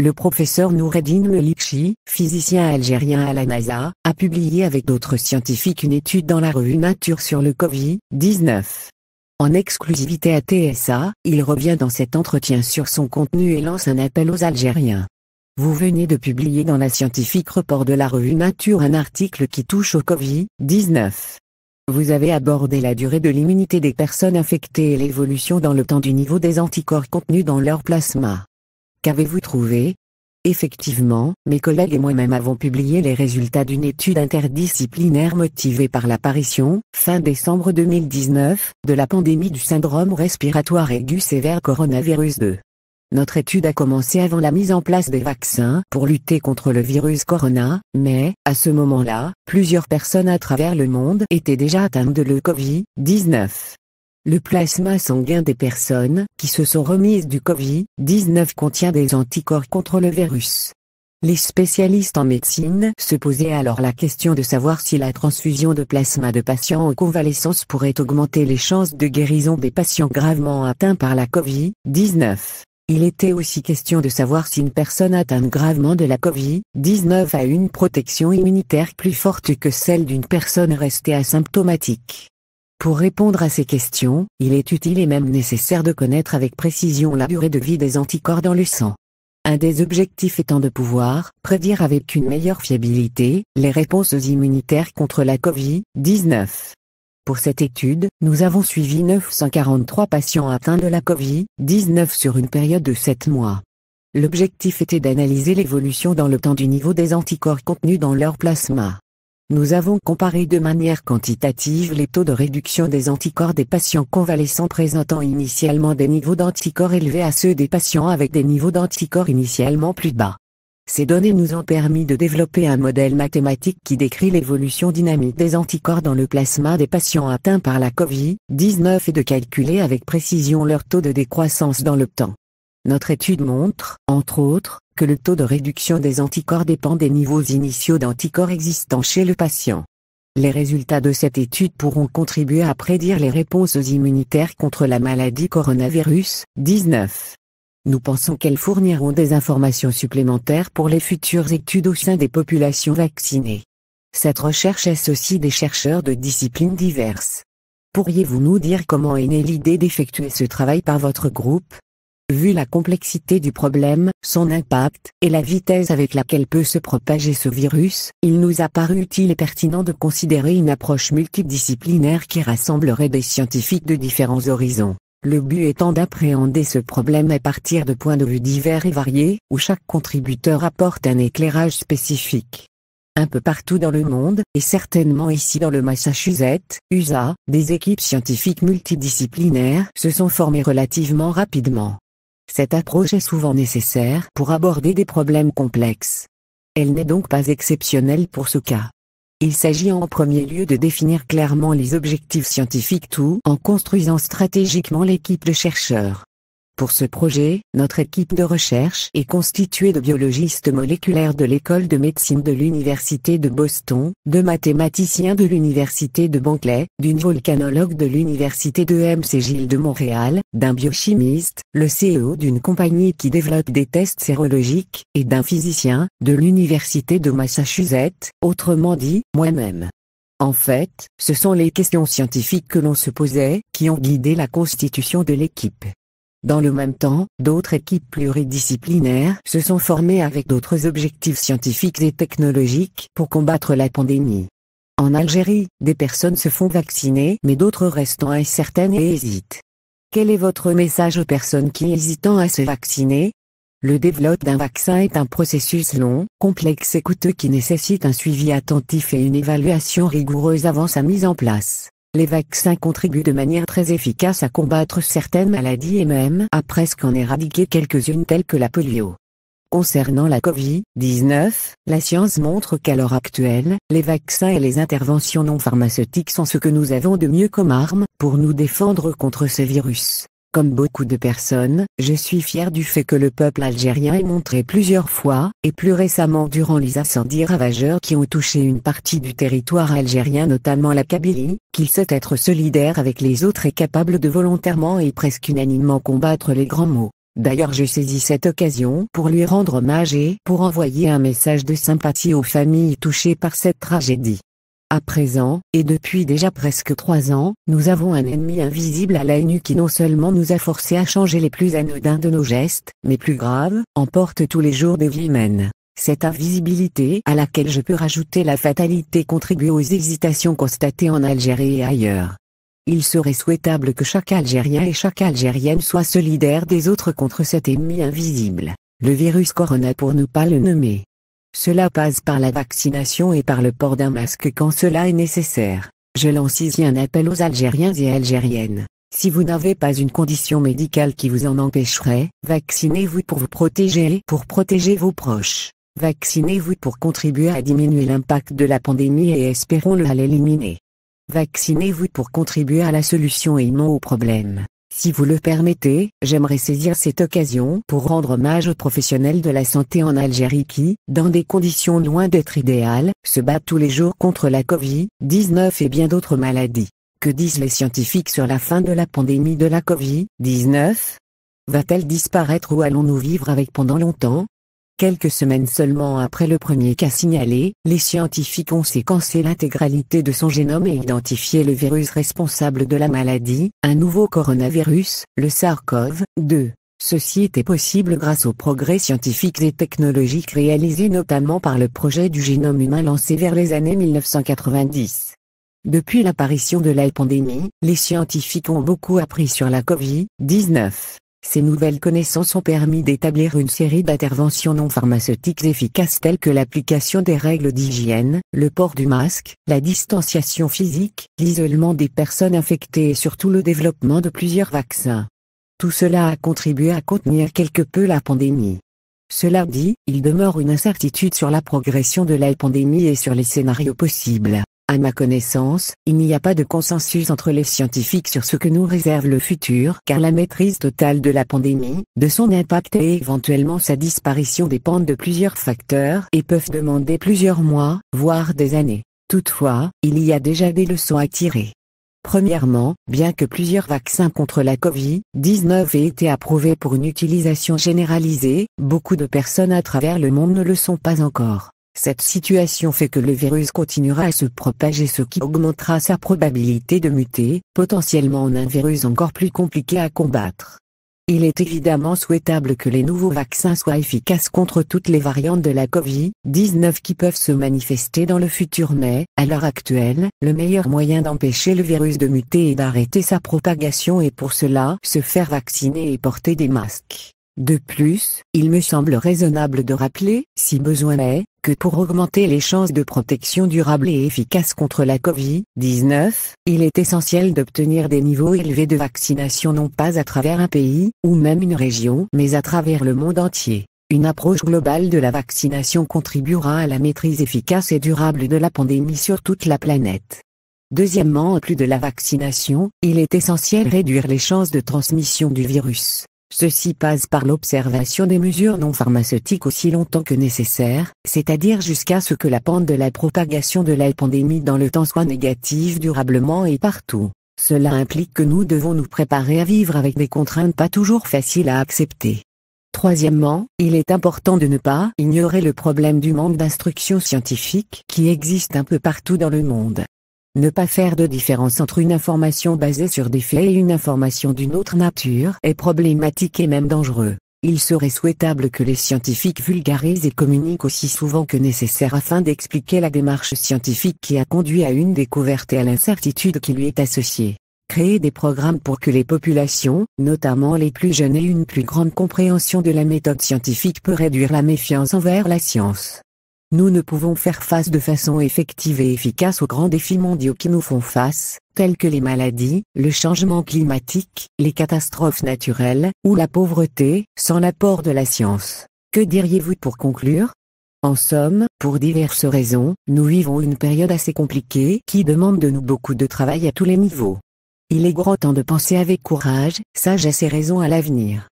le professeur Noureddine Melikchi, physicien algérien à la NASA, a publié avec d'autres scientifiques une étude dans la revue Nature sur le Covid-19. En exclusivité à TSA, il revient dans cet entretien sur son contenu et lance un appel aux Algériens. Vous venez de publier dans la Scientific Report de la revue Nature un article qui touche au Covid-19. Vous avez abordé la durée de l'immunité des personnes infectées et l'évolution dans le temps du niveau des anticorps contenus dans leur plasma. Qu'avez-vous trouvé? Effectivement, mes collègues et moi-même avons publié les résultats d'une étude interdisciplinaire motivée par l'apparition, fin décembre 2019, de la pandémie du syndrome respiratoire aigu sévère coronavirus 2. Notre étude a commencé avant la mise en place des vaccins pour lutter contre le virus corona, mais, à ce moment-là, plusieurs personnes à travers le monde étaient déjà atteintes de le Covid-19. Le plasma sanguin des personnes qui se sont remises du Covid-19 contient des anticorps contre le virus. Les spécialistes en médecine se posaient alors la question de savoir si la transfusion de plasma de patients en convalescence pourrait augmenter les chances de guérison des patients gravement atteints par la Covid-19. Il était aussi question de savoir si une personne atteinte gravement de la Covid-19 a une protection immunitaire plus forte que celle d'une personne restée asymptomatique. Pour répondre à ces questions, il est utile et même nécessaire de connaître avec précision la durée de vie des anticorps dans le sang. Un des objectifs étant de pouvoir prédire avec une meilleure fiabilité les réponses immunitaires contre la Covid-19. Pour cette étude, nous avons suivi 943 patients atteints de la Covid-19 sur une période de 7 mois. L'objectif était d'analyser l'évolution dans le temps du niveau des anticorps contenus dans leur plasma. Nous avons comparé de manière quantitative les taux de réduction des anticorps des patients convalescents présentant initialement des niveaux d'anticorps élevés à ceux des patients avec des niveaux d'anticorps initialement plus bas. Ces données nous ont permis de développer un modèle mathématique qui décrit l'évolution dynamique des anticorps dans le plasma des patients atteints par la Covid-19 et de calculer avec précision leur taux de décroissance dans le temps. Notre étude montre, entre autres, que le taux de réduction des anticorps dépend des niveaux initiaux d'anticorps existants chez le patient. Les résultats de cette étude pourront contribuer à prédire les réponses immunitaires contre la maladie coronavirus 19. Nous pensons qu'elles fourniront des informations supplémentaires pour les futures études au sein des populations vaccinées. Cette recherche associe des chercheurs de disciplines diverses. Pourriez-vous nous dire comment est née l'idée d'effectuer ce travail par votre groupe? Vu la complexité du problème, son impact, et la vitesse avec laquelle peut se propager ce virus, il nous a paru utile et pertinent de considérer une approche multidisciplinaire qui rassemblerait des scientifiques de différents horizons. Le but étant d'appréhender ce problème à partir de points de vue divers et variés, où chaque contributeur apporte un éclairage spécifique. Un peu partout dans le monde, et certainement ici dans le Massachusetts, USA, des équipes scientifiques multidisciplinaires se sont formées relativement rapidement. Cette approche est souvent nécessaire pour aborder des problèmes complexes. Elle n'est donc pas exceptionnelle pour ce cas. Il s'agit en premier lieu de définir clairement les objectifs scientifiques tout en construisant stratégiquement l'équipe de chercheurs. Pour ce projet, notre équipe de recherche est constituée de biologistes moléculaires de l'école de médecine de l'Université de Boston, de mathématiciens de l'Université de Berkeley, d'une volcanologue de l'Université de McGill de Montréal, d'un biochimiste, le CEO d'une compagnie qui développe des tests sérologiques, et d'un physicien, de l'Université de Massachusetts, autrement dit, moi-même. En fait, ce sont les questions scientifiques que l'on se posait, qui ont guidé la constitution de l'équipe. Dans le même temps, d'autres équipes pluridisciplinaires se sont formées avec d'autres objectifs scientifiques et technologiques pour combattre la pandémie. En Algérie, des personnes se font vacciner mais d'autres restent incertaines et hésitent. Quel est votre message aux personnes qui hésitent à se vacciner? Le développement d'un vaccin est un processus long, complexe et coûteux qui nécessite un suivi attentif et une évaluation rigoureuse avant sa mise en place. Les vaccins contribuent de manière très efficace à combattre certaines maladies et même à presque en éradiquer quelques-unes telles que la polio. Concernant la Covid-19, la science montre qu'à l'heure actuelle, les vaccins et les interventions non pharmaceutiques sont ce que nous avons de mieux comme arme pour nous défendre contre ce virus. Comme beaucoup de personnes, je suis fier du fait que le peuple algérien ait montré plusieurs fois, et plus récemment durant les incendies ravageurs qui ont touché une partie du territoire algérien notamment la Kabylie, qu'il sait être solidaire avec les autres et capable de volontairement et presque unanimement combattre les grands maux. D'ailleurs je saisis cette occasion pour lui rendre hommage et pour envoyer un message de sympathie aux familles touchées par cette tragédie. À présent, et depuis déjà presque 3 ans, nous avons un ennemi invisible à l'œil nu qui non seulement nous a forcés à changer les plus anodins de nos gestes, mais plus grave, emporte tous les jours des vies humaines. Cette invisibilité à laquelle je peux rajouter la fatalité contribue aux hésitations constatées en Algérie et ailleurs. Il serait souhaitable que chaque Algérien et chaque Algérienne soit solidaire des autres contre cet ennemi invisible, le virus corona pour ne pas le nommer. Cela passe par la vaccination et par le port d'un masque quand cela est nécessaire. Je lance ici un appel aux Algériens et Algériennes. Si vous n'avez pas une condition médicale qui vous en empêcherait, vaccinez-vous pour vous protéger et pour protéger vos proches. Vaccinez-vous pour contribuer à diminuer l'impact de la pandémie et espérons-le à l'éliminer. Vaccinez-vous pour contribuer à la solution et non au problème. Si vous le permettez, j'aimerais saisir cette occasion pour rendre hommage aux professionnels de la santé en Algérie qui, dans des conditions loin d'être idéales, se battent tous les jours contre la Covid-19 et bien d'autres maladies. Que disent les scientifiques sur la fin de la pandémie de la Covid-19 ? Va-t-elle disparaître ou allons-nous vivre avec pendant longtemps ? Quelques semaines seulement après le premier cas signalé, les scientifiques ont séquencé l'intégralité de son génome et identifié le virus responsable de la maladie, un nouveau coronavirus, le SARS-CoV-2. Ceci était possible grâce aux progrès scientifiques et technologiques réalisés notamment par le projet du génome humain lancé vers les années 1990. Depuis l'apparition de la pandémie, les scientifiques ont beaucoup appris sur la Covid-19. Ces nouvelles connaissances ont permis d'établir une série d'interventions non pharmaceutiques efficaces telles que l'application des règles d'hygiène, le port du masque, la distanciation physique, l'isolement des personnes infectées et surtout le développement de plusieurs vaccins. Tout cela a contribué à contenir quelque peu la pandémie. Cela dit, il demeure une incertitude sur la progression de la pandémie et sur les scénarios possibles. À ma connaissance, il n'y a pas de consensus entre les scientifiques sur ce que nous réserve le futur car la maîtrise totale de la pandémie, de son impact et éventuellement sa disparition dépendent de plusieurs facteurs et peuvent demander plusieurs mois, voire des années. Toutefois, il y a déjà des leçons à tirer. Premièrement, bien que plusieurs vaccins contre la Covid-19 aient été approuvés pour une utilisation généralisée, beaucoup de personnes à travers le monde ne le sont pas encore. Cette situation fait que le virus continuera à se propager ce qui augmentera sa probabilité de muter, potentiellement en un virus encore plus compliqué à combattre. Il est évidemment souhaitable que les nouveaux vaccins soient efficaces contre toutes les variantes de la Covid-19 qui peuvent se manifester dans le futur mais, à l'heure actuelle, le meilleur moyen d'empêcher le virus de muter et d'arrêter sa propagation est pour cela se faire vacciner et porter des masques. De plus, il me semble raisonnable de rappeler, si besoin est, que pour augmenter les chances de protection durable et efficace contre la Covid-19, il est essentiel d'obtenir des niveaux élevés de vaccination non pas à travers un pays, ou même une région, mais à travers le monde entier. Une approche globale de la vaccination contribuera à la maîtrise efficace et durable de la pandémie sur toute la planète. Deuxièmement, en plus de la vaccination, il est essentiel de réduire les chances de transmission du virus. Ceci passe par l'observation des mesures non pharmaceutiques aussi longtemps que nécessaire, c'est-à-dire jusqu'à ce que la pente de la propagation de la pandémie dans le temps soit négative durablement et partout. Cela implique que nous devons nous préparer à vivre avec des contraintes pas toujours faciles à accepter. Troisièmement, il est important de ne pas ignorer le problème du manque d'instruction scientifique qui existe un peu partout dans le monde. Ne pas faire de différence entre une information basée sur des faits et une information d'une autre nature est problématique et même dangereux. Il serait souhaitable que les scientifiques vulgarisent et communiquent aussi souvent que nécessaire afin d'expliquer la démarche scientifique qui a conduit à une découverte et à l'incertitude qui lui est associée. Créer des programmes pour que les populations, notamment les plus jeunes, aient une plus grande compréhension de la méthode scientifique peut réduire la méfiance envers la science. Nous ne pouvons faire face de façon effective et efficace aux grands défis mondiaux qui nous font face, tels que les maladies, le changement climatique, les catastrophes naturelles, ou la pauvreté, sans l'apport de la science. Que diriez-vous pour conclure ? En somme, pour diverses raisons, nous vivons une période assez compliquée qui demande de nous beaucoup de travail à tous les niveaux. Il est grand temps de penser avec courage, sagesse et raison à l'avenir.